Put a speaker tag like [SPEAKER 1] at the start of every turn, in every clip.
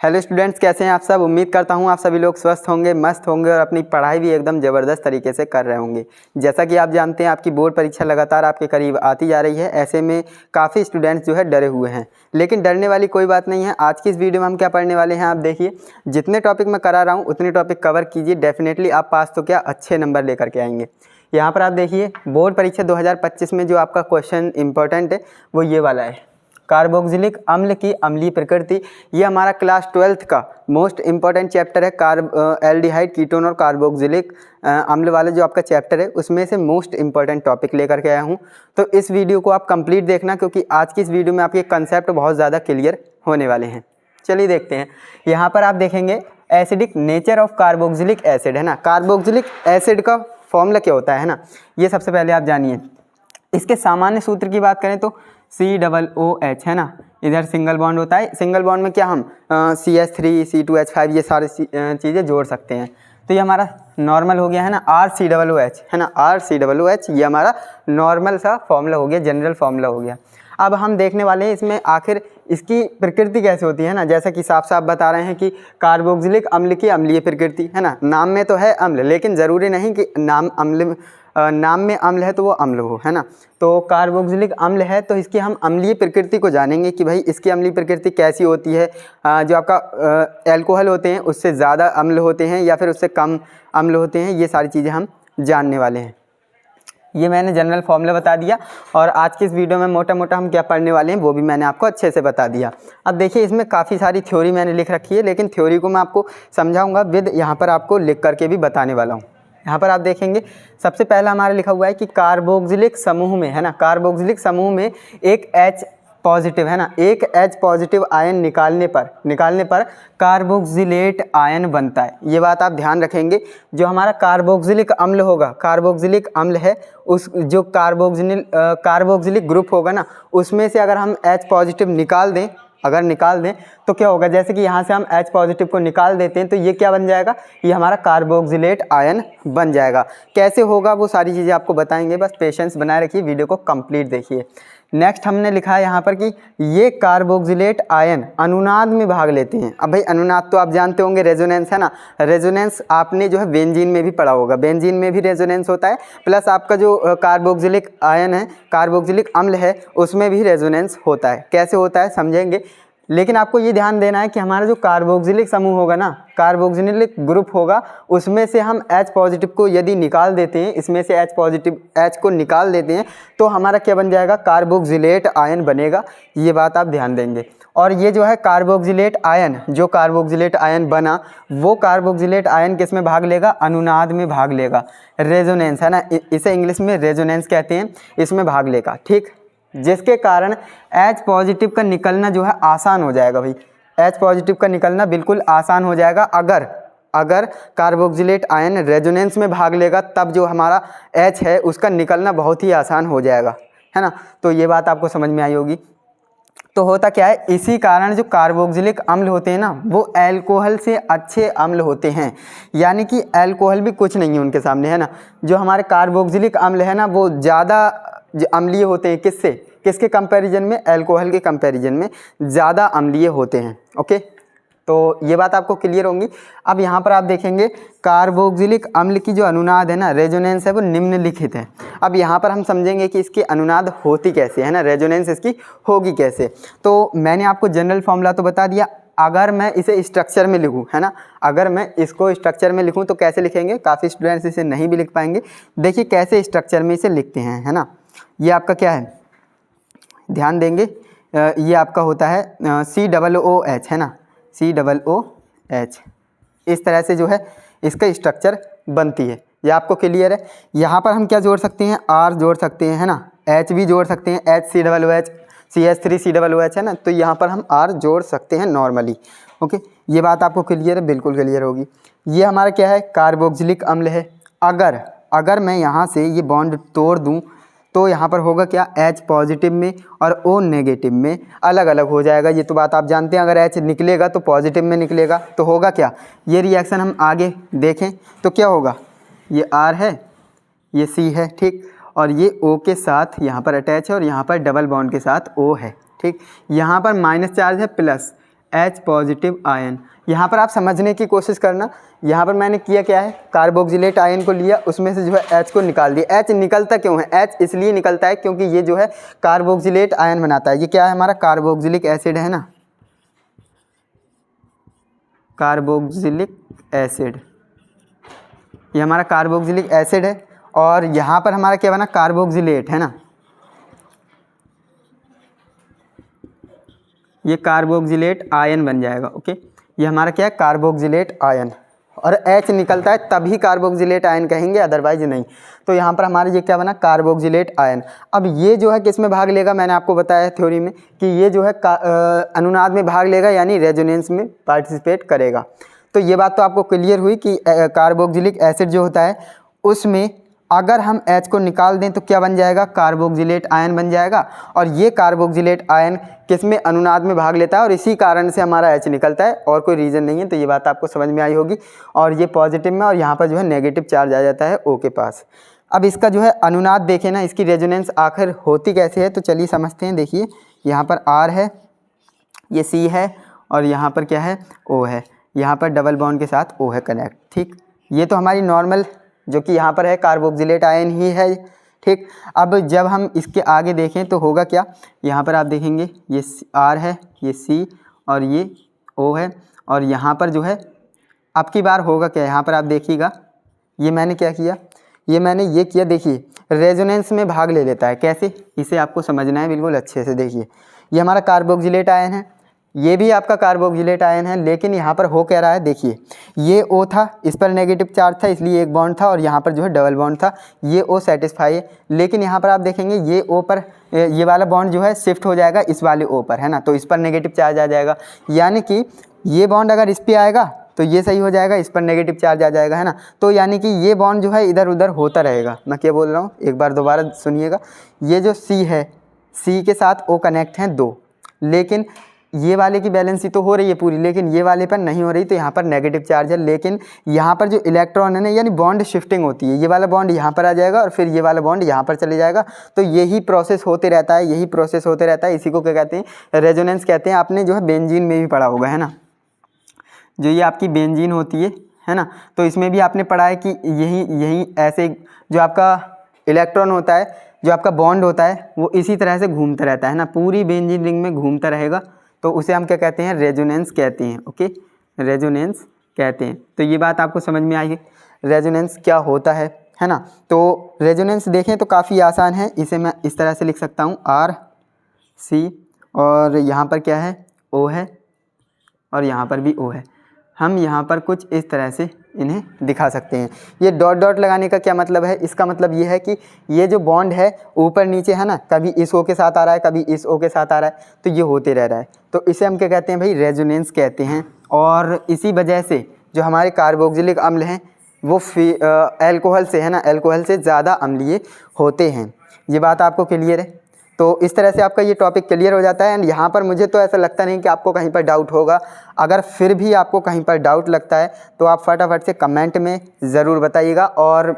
[SPEAKER 1] Hello students, कैसे हैं आप सब। उम्मीद करता हूं आप सभी लोग स्वस्थ होंगे, मस्त होंगे और अपनी पढ़ाई भी एकदम ज़बरदस्त तरीके से कर रहे होंगे। जैसा कि आप जानते हैं आपकी बोर्ड परीक्षा लगातार आपके करीब आती जा रही है। ऐसे में काफ़ी स्टूडेंट्स जो है डरे हुए हैं, लेकिन डरने वाली कोई बात नहीं है। आज की इस वीडियो में हम क्या पढ़ने वाले हैं आप देखिए। जितने टॉपिक मैं करा रहा हूँ उतने टॉपिक कवर कीजिए, डेफिनेटली आप पास तो क्या अच्छे नंबर लेकर के आएंगे। यहाँ पर आप देखिए बोर्ड परीक्षा 2025 में जो आपका क्वेश्चन इंपॉर्टेंट है वो ये वाला है, कार्बोक्सिलिक अम्ल की अम्लीय प्रकृति। ये हमारा क्लास 12th का मोस्ट इंपॉर्टेंट चैप्टर है। एल्डिहाइड, कीटोन और कार्बोक्सिलिक अम्ल वाला जो आपका चैप्टर है उसमें से मोस्ट इंपॉर्टेंट टॉपिक लेकर के आया हूँ। तो इस वीडियो को आप कंप्लीट देखना, क्योंकि आज की इस वीडियो में आपके कंसेप्ट बहुत ज़्यादा क्लियर होने वाले हैं। चलिए देखते हैं। यहाँ पर आप देखेंगे acidic nature of carboxylic acid है ना। कार्बोक्सिलिक एसिड का फॉर्मूला क्या होता है ना, ये सबसे पहले आप जानिए। इसके सामान्य सूत्र की बात करें तो COOH है ना, इधर सिंगल बॉन्ड होता है। सिंगल बॉन्ड में क्या हम CH3 C2H5 ये सारी चीज़ें जोड़ सकते हैं। तो ये हमारा नॉर्मल हो गया है ना, RCOOH है ना, RCOOH ये हमारा नॉर्मल सा फॉर्मूला हो गया, जनरल फॉर्मूला हो गया। अब हम देखने वाले हैं इसमें आखिर इसकी प्रकृति कैसे होती है ना। जैसा कि साफ साफ बता रहे हैं कि कार्बोक्सिलिक अम्ल की अम्लीय प्रकृति है ना। नाम में तो है अम्ल, लेकिन ज़रूरी नहीं कि नाम में अम्ल है तो वो अम्ल हो, है ना। तो कार्बोक्सिलिक अम्ल है तो इसकी हम अम्लीय प्रकृति को जानेंगे कि भाई इसकी अम्लीय प्रकृति कैसी होती है। जो आपका एल्कोहल होते हैं उससे ज़्यादा अम्ल होते हैं या फिर उससे कम अम्ल होते हैं, ये सारी चीज़ें हम जानने वाले हैं। ये मैंने जनरल फॉर्मूला बता दिया और आज की इस वीडियो में मोटा मोटा हम क्या पढ़ने वाले हैं वो भी मैंने आपको अच्छे से बता दिया। अब देखिए इसमें काफ़ी सारी थ्योरी मैंने लिख रखी है, लेकिन थ्योरी को मैं आपको समझाऊंगा विद यहाँ पर आपको लिख करके भी बताने वाला हूँ। यहाँ पर आप देखेंगे सबसे पहला हमारा लिखा हुआ है कि कार्बोक्सिलिक समूह में है ना, कार्बोक्सिलिक समूह में एक H पॉजिटिव है ना, एक H पॉजिटिव आयन निकालने पर कार्बोक्सिलेट आयन बनता है। ये बात आप ध्यान रखेंगे। जो हमारा कार्बोक्सिलिक अम्ल होगा, कार्बोक्सिलिक अम्ल है, उस जो कार्बोक्सिलिक ग्रुप होगा ना, उसमें से अगर हम H पॉजिटिव निकाल दें तो क्या होगा, जैसे कि यहाँ से हम H पॉजिटिव को निकाल देते हैं तो ये क्या बन जाएगा, ये हमारा कार्बोक्सिलेट आयन बन जाएगा। कैसे होगा वो सारी चीज़ें आपको बताएंगे, बस पेशेंस बनाए रखिए, वीडियो को कंप्लीट देखिए। नेक्स्ट हमने लिखा है यहाँ पर कि ये कार्बोक्सिलेट आयन अनुनाद में भाग लेते हैं। अब भाई अनुनाद तो आप जानते होंगे, रेजोनेंस है ना। रेजोनेंस आपने जो है बेंजीन में भी पढ़ा होगा, बेंजीन में भी रेजोनेंस होता है, प्लस आपका जो कार्बोक्सिलिक आयन है, कार्बोक्सिलिक अम्ल है, उसमें भी रेजोनेंस होता है। कैसे होता है समझेंगे, लेकिन आपको ये ध्यान देना है कि हमारा जो कार्बोक्सिलिक समूह होगा ना, कार्बोक्सिलिक ग्रुप होगा, उसमें से हम H पॉजिटिव को यदि निकाल देते हैं, इसमें से H को निकाल देते हैं तो हमारा क्या बन जाएगा, कार्बोक्सिलेट आयन बनेगा। ये बात आप ध्यान देंगे। और ये जो है कार्बोक्सिलेट आयन, जो कार्बोक्सिलेट आयन बना वो कार्बोक्सिलेट आयन किस में भाग लेगा, अनुनाद में भाग लेगा। रेजोनेंस है ना, इसे इंग्लिश में रेजोनेंस कहते हैं, इसमें भाग लेगा, ठीक। जिसके कारण H पॉजिटिव का निकलना जो है आसान हो जाएगा। भाई H पॉजिटिव का निकलना बिल्कुल आसान हो जाएगा अगर कार्बोक्सिलेट आयन रेजोनेंस में भाग लेगा, तब जो हमारा H है उसका निकलना बहुत ही आसान हो जाएगा, है ना। तो ये बात आपको समझ में आई होगी। तो होता क्या है, इसी कारण जो कार्बोक्सिलिक अम्ल होते हैं ना वो अल्कोहल से अच्छे अम्ल होते हैं। यानी कि अल्कोहल भी कुछ नहीं है उनके सामने, है ना। जो हमारे कार्बोक्सिलिक अम्ल है ना वो ज़्यादा अम्लीय होते हैं, किसके कंपैरिजन में, अल्कोहल के कंपैरिजन में ज़्यादा अम्लीय होते हैं। ओके, तो ये बात आपको क्लियर होंगी। अब यहाँ पर आप देखेंगे कार्बोक्सिलिक अम्ल की जो अनुनाद है ना, रेजोनेंस है, वो निम्नलिखित है। अब यहाँ पर हम समझेंगे कि इसकी अनुनाद होती कैसे है ना, रेजोनेंस इसकी होगी कैसे। तो मैंने आपको जनरल फॉर्मूला तो बता दिया। अगर मैं इसे स्ट्रक्चर में लिखूँ, है ना, अगर मैं इसको स्ट्रक्चर में लिखूँ तो कैसे लिखेंगे, काफ़ी स्टूडेंट्स इसे नहीं भी लिख पाएंगे। देखिए कैसे स्ट्रक्चर में इसे लिखते हैं, है ना। ये आपका क्या है, ध्यान देंगे, ये आपका होता है COOH है ना, COOH। इस तरह से जो है इसका स्ट्रक्चर बनती है। ये आपको क्लियर है। यहाँ पर हम क्या जोड़ सकते हैं, R जोड़ सकते हैं, है ना, H भी जोड़ सकते हैं, HCOOH, CH3COOH है ना। तो यहाँ पर हम R जोड़ सकते हैं नॉर्मली। ओके, ये बात आपको क्लियर है, बिल्कुल क्लियर होगी। ये हमारा क्या है, कार्बोक्सिलिक अम्ल है। अगर मैं यहाँ से ये बॉन्ड तोड़ दूँ तो यहाँ पर होगा क्या, H पॉजिटिव में और O नेगेटिव में अलग अलग हो जाएगा। ये तो बात आप जानते हैं, अगर H निकलेगा तो पॉजिटिव में निकलेगा, तो होगा क्या, ये रिएक्शन हम आगे देखें तो क्या होगा, ये R है, ये C है, ठीक, और ये O के साथ यहाँ पर अटैच है और यहाँ पर डबल बॉन्ड के साथ O है, ठीक। यहाँ पर माइनस चार्ज है, प्लस H पॉजिटिव आयन। यहाँ पर आप समझने की कोशिश करना, यहाँ पर मैंने किया क्या है, कार्बोक्सिलेट आयन को लिया, उसमें से जो है H को निकाल दिया। H निकलता क्यों है? H इसलिए निकलता है क्योंकि ये जो है कार्बोक्सिलेट आयन बनाता है। ये क्या है हमारा? कार्बोक्सिलिक एसिड है ना, कार्बोक्सिलिक एसिड, ये हमारा कार्बोक्सिलिक एसिड है। और यहाँ पर हमारा क्या बना? कार्बोक्सिलेट है ना, ये कार्बोक्सिलेट आयन बन जाएगा। ओके, ये हमारा क्या है? Carboxylate ion. और H निकलता है तभी कार्बोक्सिलेट आयन कहेंगे, अदरवाइज नहीं। तो यहाँ पर हमारे ये क्या बना? Carboxylate ion. अब ये जो है किस में भाग लेगा? मैंने आपको बताया है थ्योरी में कि ये जो है अनुनाद में भाग लेगा, यानी रेजोनेंस में पार्टिसिपेट करेगा। तो ये बात तो आपको क्लियर हुई कि कार्बोक्सिलिक एसिड जो होता है उसमें अगर हम H को निकाल दें तो क्या बन जाएगा? कार्बोक्सिलेट आयन बन जाएगा। और ये कार्बोक्सिलेट आयन किसमें? अनुनाद में भाग लेता है, और इसी कारण से हमारा H निकलता है, और कोई रीज़न नहीं है। तो ये बात आपको समझ में आई होगी। और ये पॉजिटिव में, और यहाँ पर जो है नेगेटिव चार्ज आ जाता है O के पास। अब इसका जो है अनुनाद देखें ना, इसकी रेजोनेंस आखिर होती कैसे है, तो चलिए समझते हैं। देखिए यहाँ पर R है, ये C है, और यहाँ पर क्या है? O है। यहाँ पर डबल बॉन्ड के साथ O है कनेक्ट। ठीक, ये तो हमारी नॉर्मल जो कि यहाँ पर है कार्बोक्सिलेट आयन ही है। ठीक, अब जब हम इसके आगे देखें तो होगा क्या? यहाँ पर आप देखेंगे ये R है, ये C और ये O है, और यहाँ पर जो है अब की बार होगा क्या? यहाँ पर आप देखिएगा, ये मैंने क्या किया? ये मैंने ये किया, देखिए रेजोनेंस में भाग ले लेता है। कैसे? इसे आपको समझना है बिल्कुल अच्छे से। देखिए ये हमारा कार्बोक्सिलेट आयन है, ये भी आपका कार्बोक्सिलेट आयन है, लेकिन यहाँ पर हो क्या रहा है? देखिए ये O था, इस पर नेगेटिव चार्ज था इसलिए एक बॉन्ड था, और यहाँ पर जो है डबल बॉन्ड था, ये O सेटिस्फाई है। लेकिन यहाँ पर आप देखेंगे ये O पर ये वाला बॉन्ड जो है शिफ्ट हो जाएगा इस वाले O पर, है ना, तो इस पर नेगेटिव चार्ज आ जाएगा। यानी कि ये बॉन्ड अगर इस पर आएगा तो ये सही हो जाएगा, इस पर नेगेटिव चार्ज आ जाएगा, है ना। तो यानी कि ये बॉन्ड जो है इधर उधर होता रहेगा। मैं क्या बोल रहा हूँ, एक बार दोबारा सुनिएगा। ये जो C है, C के साथ O कनेक्ट हैं 2, लेकिन ये वाले की बैलेंसी तो हो रही है पूरी, लेकिन ये वाले पर नहीं हो रही, तो यहाँ पर नेगेटिव चार्ज है। लेकिन यहाँ पर जो इलेक्ट्रॉन है ना, यानी बॉन्ड शिफ्टिंग होती है, ये वाला बॉन्ड यहाँ पर आ जाएगा और फिर ये वाला बॉन्ड यहाँ पर चले जाएगा। तो यही प्रोसेस होते रहता है, यही प्रोसेस होते रहता है। इसी को क्या कहते हैं? रेजोनेंस कहते हैं। आपने जो है बेंजीन में भी पढ़ा होगा, है ना, जो ये आपकी बेंजीन होती है ना, तो इसमें भी आपने पढ़ा है कि यही ऐसे जो आपका इलेक्ट्रॉन होता है, जो आपका बॉन्ड होता है, वो इसी तरह से घूमता रहता है ना, पूरी बेंजीन रिंग में घूमता रहेगा। तो उसे हम क्या कहते हैं? रेजोनेंस कहते हैं। ओके, रेजोनेंस कहते हैं। तो ये बात आपको समझ में आई है रेजोनेंस क्या होता है ना। तो रेजोनेंस देखें तो काफ़ी आसान है। इसे मैं इस तरह से लिख सकता हूँ, R C, और यहाँ पर क्या है? O है, और यहाँ पर भी O है। हम यहाँ पर कुछ इस तरह से इन्हें दिखा सकते हैं। ये डॉट डॉट लगाने का क्या मतलब है? इसका मतलब ये है कि ये जो बॉन्ड है ऊपर नीचे है ना, कभी इस O के साथ आ रहा है, कभी इस O के साथ आ रहा है, तो ये होते रह रहा है। तो इसे हम क्या कहते हैं भाई? रेजोनेंस कहते हैं। और इसी वजह से जो हमारे कार्बोक्सिलिक अम्ल हैं वो एल्कोहल से, है ना, एल्कोहल से ज़्यादा अम्लीय होते हैं। ये बात आपको क्लियर है? तो इस तरह से आपका ये टॉपिक क्लियर हो जाता है। एंड यहाँ पर मुझे तो ऐसा लगता नहीं कि आपको कहीं पर डाउट होगा। अगर फिर भी आपको कहीं पर डाउट लगता है तो आप फटाफट से कमेंट में ज़रूर बताइएगा। और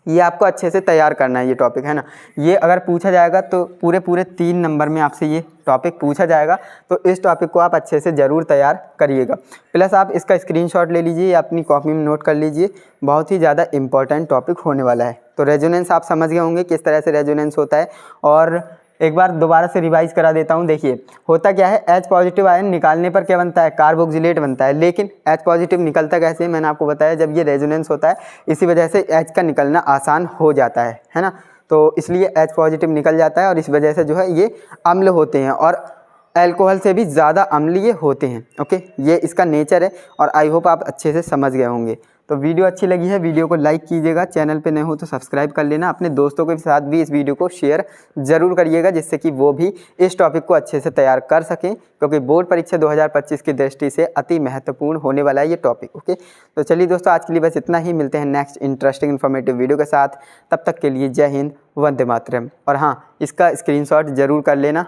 [SPEAKER 1] ये आपको अच्छे से तैयार करना है ये टॉपिक, है ना। ये अगर पूछा जाएगा तो पूरे 3 नंबर में आपसे ये टॉपिक पूछा जाएगा, तो इस टॉपिक को आप अच्छे से ज़रूर तैयार करिएगा। प्लस आप इसका स्क्रीनशॉट ले लीजिए या अपनी कॉपी में नोट कर लीजिए, बहुत ही ज़्यादा इम्पॉर्टेंट टॉपिक होने वाला है। तो रेजोनेंस आप समझ गए होंगे किस तरह से रेजोनेंस होता है। और एक बार दोबारा से रिवाइज करा देता हूँ। देखिए होता क्या है, H पॉजिटिव आयन निकालने पर क्या बनता है? कार्बोक्सिलेट बनता है। लेकिन H पॉजिटिव निकलता कैसे है? मैंने आपको बताया, जब ये रेजोनेंस होता है इसी वजह से H का निकलना आसान हो जाता है ना। तो इसलिए H पॉजिटिव निकल जाता है और इस वजह से जो है ये अम्ल होते हैं और अल्कोहल से भी ज़्यादा अम्लीय होते हैं। ओके, ये इसका नेचर है और आई होप आप अच्छे से समझ गए होंगे। तो वीडियो अच्छी लगी है, वीडियो को लाइक कीजिएगा, चैनल पे नए हो तो सब्सक्राइब कर लेना, अपने दोस्तों के साथ भी इस वीडियो को शेयर ज़रूर करिएगा, जिससे कि वो भी इस टॉपिक को अच्छे से तैयार कर सकें, क्योंकि बोर्ड परीक्षा 2025 की दृष्टि से अति महत्वपूर्ण होने वाला है ये टॉपिक। ओके, तो चलिए दोस्तों, आज के लिए बस इतना ही। मिलते हैं नेक्स्ट इंटरेस्टिंग इन्फॉर्मेटिव वीडियो के साथ। तब तक के लिए जय हिंद, वंदे मातरम। और हाँ, इसका स्क्रीनशॉट ज़रूर कर लेना।